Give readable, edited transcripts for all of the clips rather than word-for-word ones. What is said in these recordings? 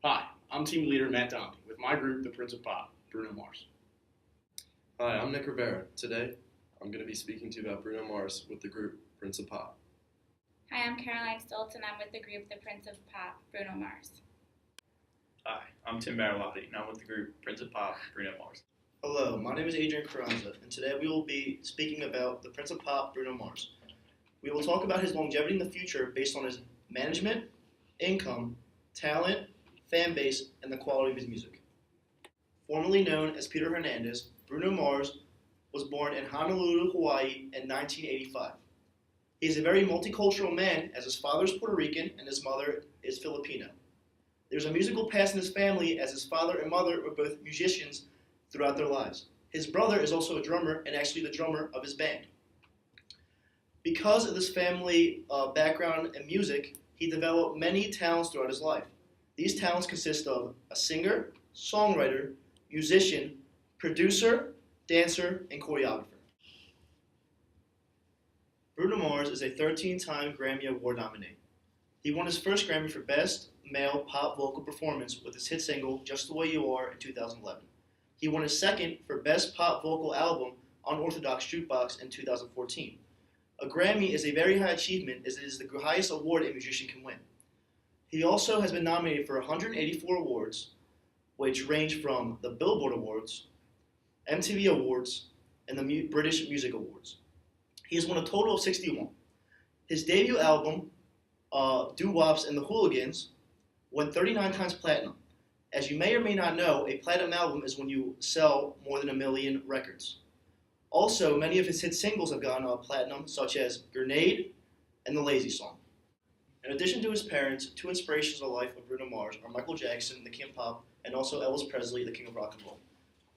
Hi, I'm team leader Matt Dombey with my group, the Prince of Pop, Bruno Mars. Hi, I'm Nick Rivera. Today, I'm going to be speaking to you about Bruno Mars with the group Prince of Pop. Hi, I'm Caroline Stoltz and I'm with the group The Prince of Pop, Bruno Mars. Hi, I'm Tim Marilotti, and I'm with the group Prince of Pop, Bruno Mars. Hello, my name is Adrian Carranza, and today we will be speaking about the Prince of Pop, Bruno Mars. We will talk about his longevity in the future based on his management, income, talent, fan base, and the quality of his music. Formerly known as Peter Hernandez, Bruno Mars was born in Honolulu, Hawaii in 1985. He is a very multicultural man as his father is Puerto Rican and his mother is Filipino. There's a musical past in his family as his father and mother were both musicians throughout their lives. His brother is also a drummer and actually the drummer of his band. Because of this family background in music, he developed many talents throughout his life. These talents consist of a singer, songwriter, musician, producer, dancer, and choreographer. Bruno Mars is a 13-time Grammy Award nominee. He won his first Grammy for Best Male Pop Vocal Performance with his hit single Just the Way You Are in 2011. He won his second for Best Pop Vocal Album Unorthodox Jukebox in 2014. A Grammy is a very high achievement as it is the highest award a musician can win. He also has been nominated for 184 awards, which range from the Billboard Awards, MTV Awards, and the British Music Awards. He has won a total of 61. His debut album, Doo-Wops and the Hooligans, went 39 times platinum. As you may or may not know, a platinum album is when you sell more than 1 million records. Also, many of his hit singles have gone platinum, such as Grenade and The Lazy Song. In addition to his parents, two inspirations of the life of Bruno Mars are Michael Jackson, the king of pop, and also Elvis Presley, the king of rock and roll.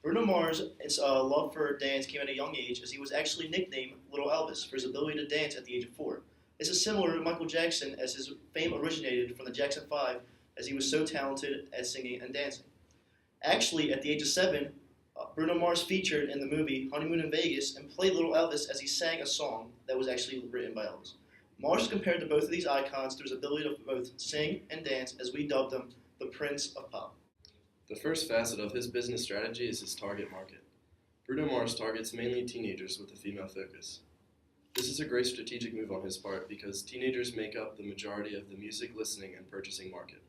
Bruno Mars' love for dance came at a young age as he was actually nicknamed Little Elvis for his ability to dance at the age of 4. This is similar to Michael Jackson as his fame originated from the Jackson 5 as he was so talented at singing and dancing. Actually, at the age of 7, Bruno Mars featured in the movie Honeymoon in Vegas and played Little Elvis as he sang a song that was actually written by Elvis. Mars is compared to both of these icons through his ability to both sing and dance, as we dubbed him the Prince of Pop. The first facet of his business strategy is his target market. Bruno Mars targets mainly teenagers with a female focus. This is a great strategic move on his part because teenagers make up the majority of the music listening and purchasing market.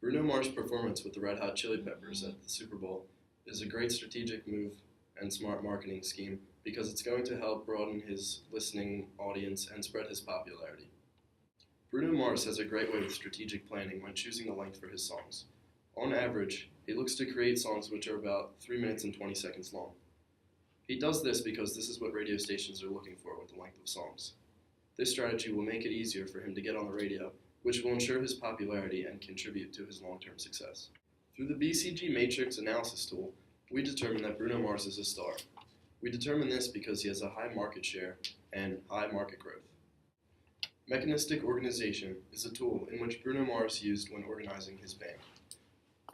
Bruno Mars' performance with the Red Hot Chili Peppers at the Super Bowl is a great strategic move and smart marketing scheme because it's going to help broaden his listening audience and spread his popularity. Bruno Mars has a great way with strategic planning when choosing the length for his songs. On average, he looks to create songs which are about 3 minutes and 20 seconds long. He does this because this is what radio stations are looking for with the length of songs. This strategy will make it easier for him to get on the radio, which will ensure his popularity and contribute to his long-term success. Through the BCG Matrix analysis tool, we determine that Bruno Mars is a star. We determine this because he has a high market share and high market growth. Mechanistic organization is a tool in which Bruno Mars used when organizing his band.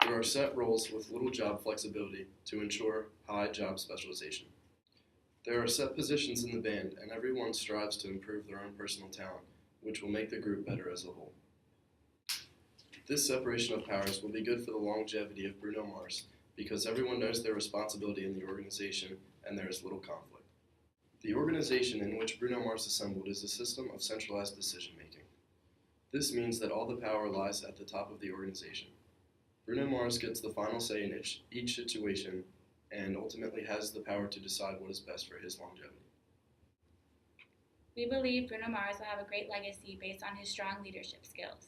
There are set roles with little job flexibility to ensure high job specialization. There are set positions in the band, and everyone strives to improve their own personal talent, which will make the group better as a whole. This separation of powers will be good for the longevity of Bruno Mars because everyone knows their responsibility in the organization and there is little conflict. The organization in which Bruno Mars assembled is a system of centralized decision-making. This means that all the power lies at the top of the organization. Bruno Mars gets the final say in each situation and ultimately has the power to decide what is best for his longevity. We believe Bruno Mars will have a great legacy based on his strong leadership skills.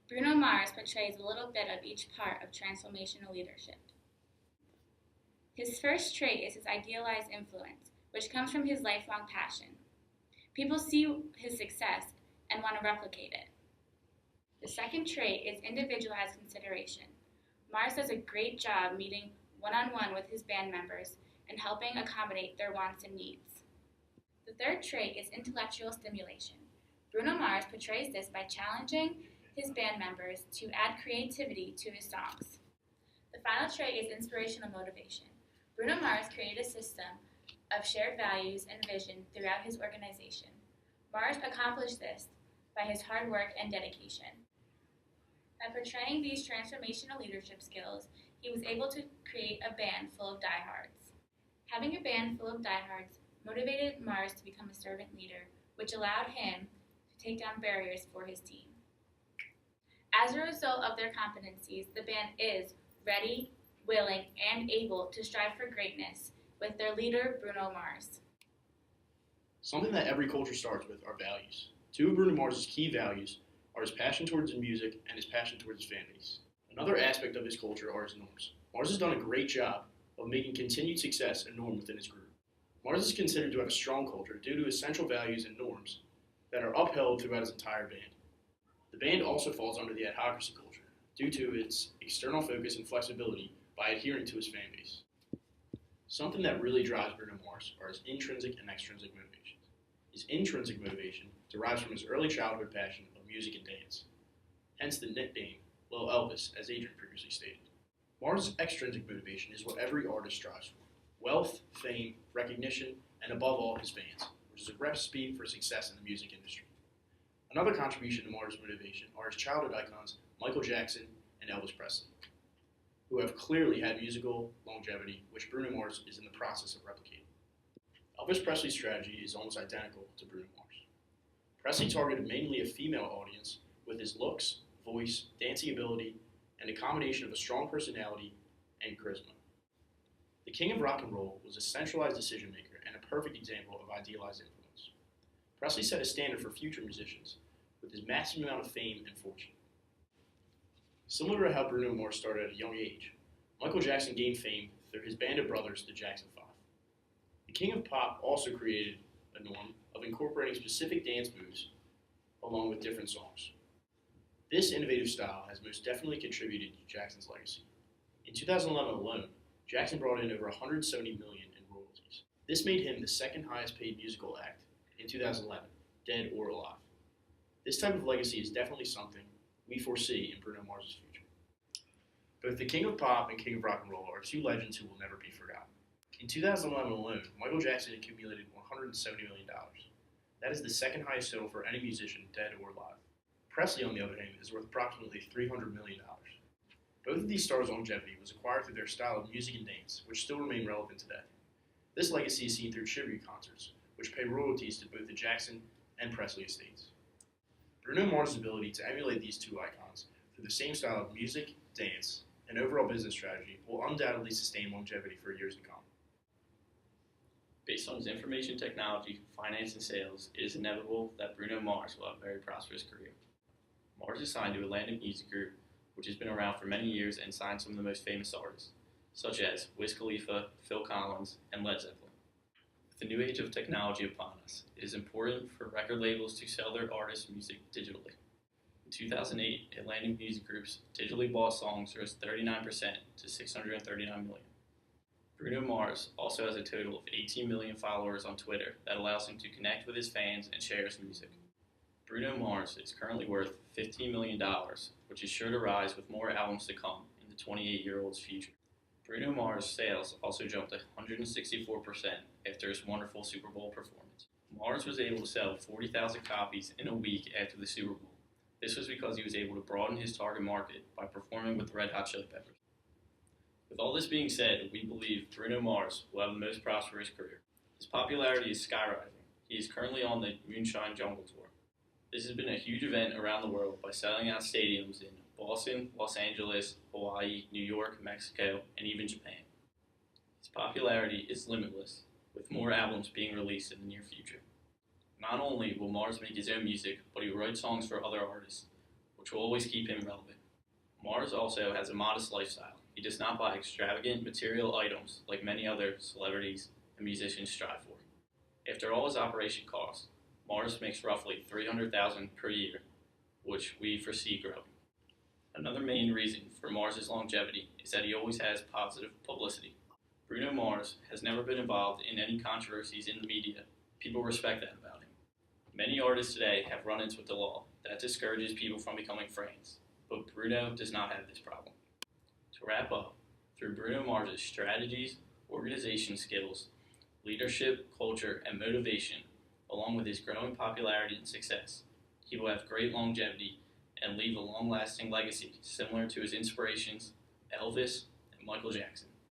Bruno Mars portrays a little bit of each part of transformational leadership. His first trait is his idealized influence, which comes from his lifelong passion. People see his success and want to replicate it. The second trait is individualized consideration. Mars does a great job meeting one-on-one with his band members and helping accommodate their wants and needs. The third trait is intellectual stimulation. Bruno Mars portrays this by challenging his band members to add creativity to his songs. The final trait is inspirational motivation. Bruno Mars created a system of shared values and vision throughout his organization. Mars accomplished this by his hard work and dedication. By portraying these transformational leadership skills, he was able to create a band full of diehards. Having a band full of diehards motivated Mars to become a servant leader, which allowed him to take down barriers for his team. As a result of their competencies, the band is ready, willing, and able to strive for greatness with their leader, Bruno Mars. Something that every culture starts with are values. Two of Bruno Mars' key values are his passion towards his music and his passion towards his fan base. Another aspect of his culture are his norms. Mars has done a great job of making continued success a norm within his group. Mars is considered to have a strong culture due to his central values and norms that are upheld throughout his entire band. The band also falls under the adhocracy culture due to its external focus and flexibility by adhering to his fan base. Something that really drives Bruno Mars are his intrinsic and extrinsic motivations. His intrinsic motivation derives from his early childhood passion of music and dance, hence the nickname Lil Elvis, as Adrian previously stated. Mars' extrinsic motivation is what every artist strives for: wealth, fame, recognition, and above all, his fans, which is a recipe for success in the music industry. Another contribution to Mars' motivation are his childhood icons Michael Jackson and Elvis Presley, who have clearly had musical longevity, which Bruno Mars is in the process of replicating. Elvis Presley's strategy is almost identical to Bruno Mars. Presley targeted mainly a female audience with his looks, voice, dancing ability, and a combination of a strong personality and charisma. The king of rock and roll was a centralized decision maker and a perfect example of idealized influence. Presley set a standard for future musicians with his massive amount of fame and fortune. Similar to how Bruno Mars started at a young age, Michael Jackson gained fame through his band of brothers, the Jackson 5. The king of pop also created a norm of incorporating specific dance moves along with different songs. This innovative style has most definitely contributed to Jackson's legacy. In 2011 alone, Jackson brought in over $170 million in royalties. This made him the second highest paid musical act in 2011, dead or alive. This type of legacy is definitely something we foresee in Bruno Mars' future. Both the King of Pop and King of Rock and Roll are two legends who will never be forgotten. In 2011 alone, Michael Jackson accumulated $170 million. That is the second highest total for any musician, dead or alive. Presley, on the other hand, is worth approximately $300 million. Both of these stars' longevity was acquired through their style of music and dance, which still remain relevant today. This legacy is seen through tribute concerts, which pay royalties to both the Jackson and Presley estates. Bruno Mars' ability to emulate these two icons through the same style of music, dance, and overall business strategy will undoubtedly sustain longevity for years to come. Based on his information technology, finance, and sales, it is inevitable that Bruno Mars will have a very prosperous career. Mars is signed to Atlantic Music Group, which has been around for many years and signed some of the most famous artists, such as Wiz Khalifa, Phil Collins, and Led Zeppelin. With the new age of technology upon us, it is important for record labels to sell their artists' music digitally. In 2008, Atlantic Music Group's digitally bought songs rose 39% to 639 million. Bruno Mars also has a total of 18 million followers on Twitter that allows him to connect with his fans and share his music. Bruno Mars is currently worth $15 million, which is sure to rise with more albums to come in the 28-year-old's future. Bruno Mars' sales also jumped 164% after his wonderful Super Bowl performance. Mars was able to sell 40,000 copies in a week after the Super Bowl. This was because he was able to broaden his target market by performing with the Red Hot Chili Peppers. With all this being said, we believe Bruno Mars will have the most prosperous career. His popularity is skyrocketing. He is currently on the Moonshine Jungle Tour. This has been a huge event around the world by selling out stadiums in Boston, Los Angeles, Hawaii, New York, Mexico, and even Japan. His popularity is limitless, with more albums being released in the near future. Not only will Mars make his own music, but he will write songs for other artists, which will always keep him relevant. Mars also has a modest lifestyle. He does not buy extravagant material items like many other celebrities and musicians strive for. After all his operation costs, Mars makes roughly $300,000 per year, which we foresee growing. Another main reason for Mars' longevity is that he always has positive publicity. Bruno Mars has never been involved in any controversies in the media. People respect that about him. Many artists today have run-ins with the law. That discourages people from becoming friends, but Bruno does not have this problem. To wrap up, through Bruno Mars' strategies, organization skills, leadership, culture, and motivation, along with his growing popularity and success, he will have great longevity and leave a long lasting legacy similar to his inspirations, Elvis and Michael Jackson.